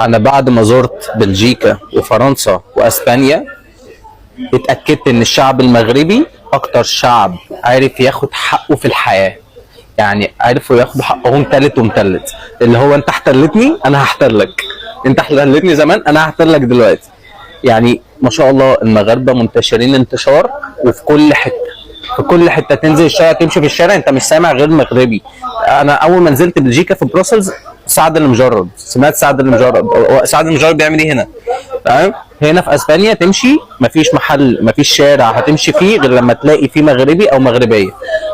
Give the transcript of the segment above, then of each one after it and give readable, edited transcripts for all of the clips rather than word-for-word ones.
انا بعد ما زرت بلجيكا وفرنسا واسبانيا اتاكدت ان الشعب المغربي اكتر شعب عارف ياخد حقه في الحياه. يعني عرفوا ياخدوا حقهم تالت ومتلت، اللي هو انت احتلتني انا هحتلك، انت احتلتني زمان انا هحتلك دلوقتي. يعني ما شاء الله المغاربه منتشرين انتشار، وفي كل حته، في كل حته تنزل الشارع، تمشي في الشارع انت مش سامع غير مغربي. انا اول ما نزلت بلجيكا في بروسلز، سعد المجرد، سمعت سعد المجرد. سعد المجرد بيعمل ايه هنا؟ تمام. هنا في اسبانيا تمشي مفيش محل، مفيش شارع هتمشي فيه غير لما تلاقي فيه مغربي او مغربيه.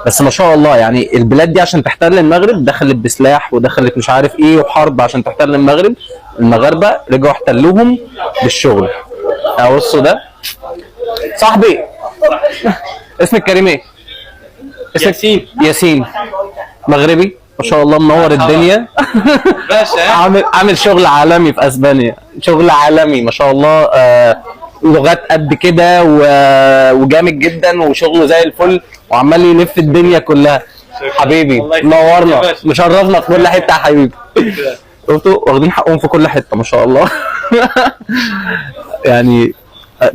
بس ما شاء الله يعني البلاد دي عشان تحتل المغرب دخلت بسلاح ودخلت مش عارف ايه وحرب عشان تحتل المغرب. المغاربه رجعوا احتلوهم بالشغل. بصوا ده صاحبي، اسمك كريم ايه؟ اسمك ياسين. ياسين. مغربي ما شاء الله، منور الدنيا. باشا. عامل شغل عالمي في اسبانيا، شغل عالمي ما شاء الله. لغات قد كده وجامد جدا وشغله زي الفل وعمال يلف الدنيا كلها. حبيبي نورنا مشرفنا في كل حته يا حبيبي. شفتوا واخدين حقهم في كل حته ما شاء الله. يعني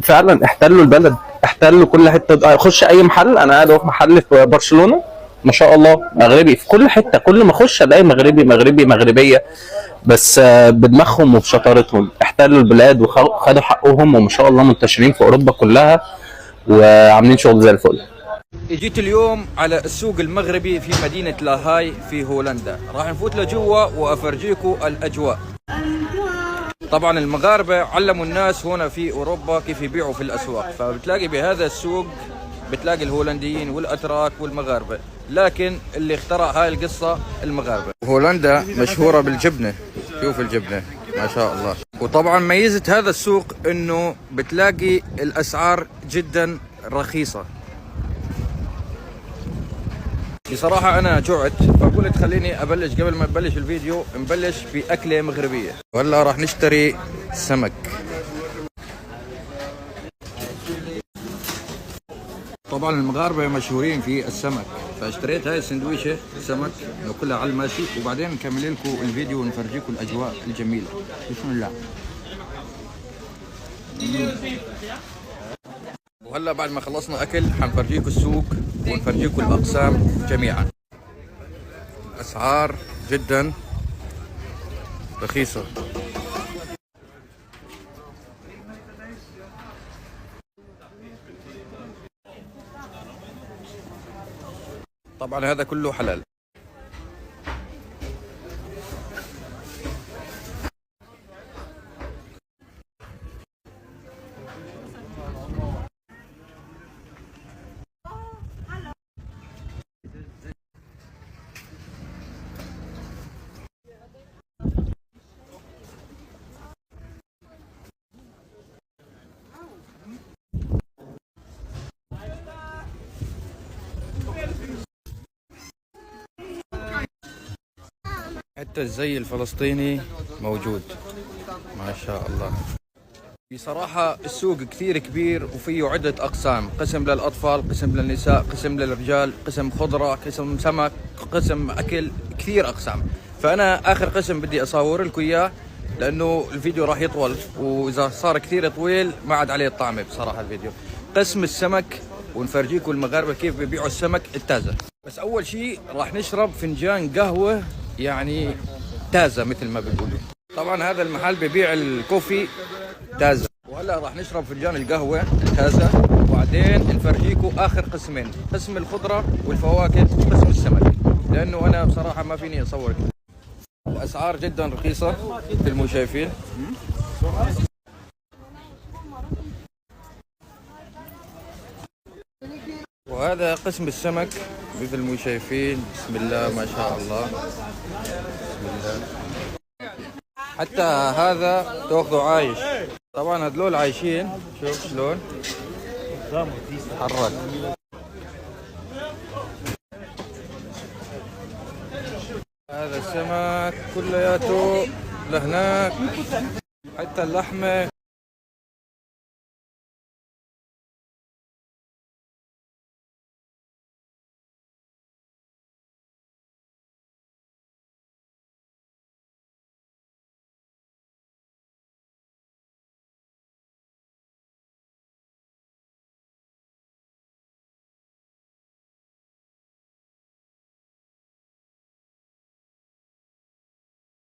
فعلا احتلوا البلد، احتلوا كل حته. خش اي محل، انا قاعد في محل في برشلونه ما شاء الله مغربي في كل حته، كل ما اخش الاقي مغربي مغربي مغربيه. بس بدماغهم وبشطارتهم احتلوا البلاد وخدوا حقهم، وما شاء الله منتشرين في اوروبا كلها وعاملين شغل زي الفل. جيت اليوم على السوق المغربي في مدينة لاهاي في هولندا. راح نفوت لجوا وافرجيكم الاجواء. طبعا المغاربة علموا الناس هنا في اوروبا كيف يبيعوا في الاسواق، فبتلاقي بهذا السوق بتلاقي الهولنديين والاتراك والمغاربة، لكن اللي اخترع هاي القصة المغاربة. هولندا مشهورة بالجبنة، شوف الجبنة ما شاء الله. وطبعا ميزة هذا السوق انه بتلاقي الاسعار جدا رخيصة. بصراحة أنا جوعت، فقلت خليني أبلش قبل ما نبلش الفيديو نبلش بأكلة مغربية. وهلا راح نشتري سمك. طبعا المغاربة مشهورين في السمك، فاشتريت هاي السندويشة سمك ناكلها على الماشي، وبعدين نكمل لكم الفيديو ونفرجيكم الأجواء الجميلة. بسم الله. وهلا بعد ما خلصنا اكل حنفرجيكم السوق ونفرجيكم الاقسام جميعا. اسعار جدا رخيصه. طبعا هذا كله حلال. حتى الزي الفلسطيني موجود ما شاء الله. بصراحة السوق كثير كبير وفيه عدة أقسام، قسم للأطفال، قسم للنساء، قسم للرجال، قسم خضرة، قسم سمك، قسم أكل، كثير أقسام. فأنا آخر قسم بدي أصور لكم إياه لأنه الفيديو راح يطول، وإذا صار كثير طويل ما عاد عليه الطعمة بصراحة الفيديو. قسم السمك، ونفرجيكم المغاربة كيف بيبيعوا السمك التازة. بس أول شيء راح نشرب فنجان قهوة يعني تازة مثل ما بيقولوا. طبعا هذا المحل ببيع الكوفي تازة. وهلا راح نشرب فنجان القهوة تازة، وبعدين نفرجيكم آخر قسمين، قسم الخضرة والفواكه وقسم السمك، لأنه أنا بصراحة ما فيني أصور كده. الأسعار جدا رخيصة مثل ما شايفين. وهذا قسم السمك مثل ما شايفين. بسم الله ما شاء الله. بسم الله. حتى هذا تاخذه عايش. طبعا هذول عايشين، شوف شلون تحرك. هذا السمك كلياته لهناك، حتى اللحمة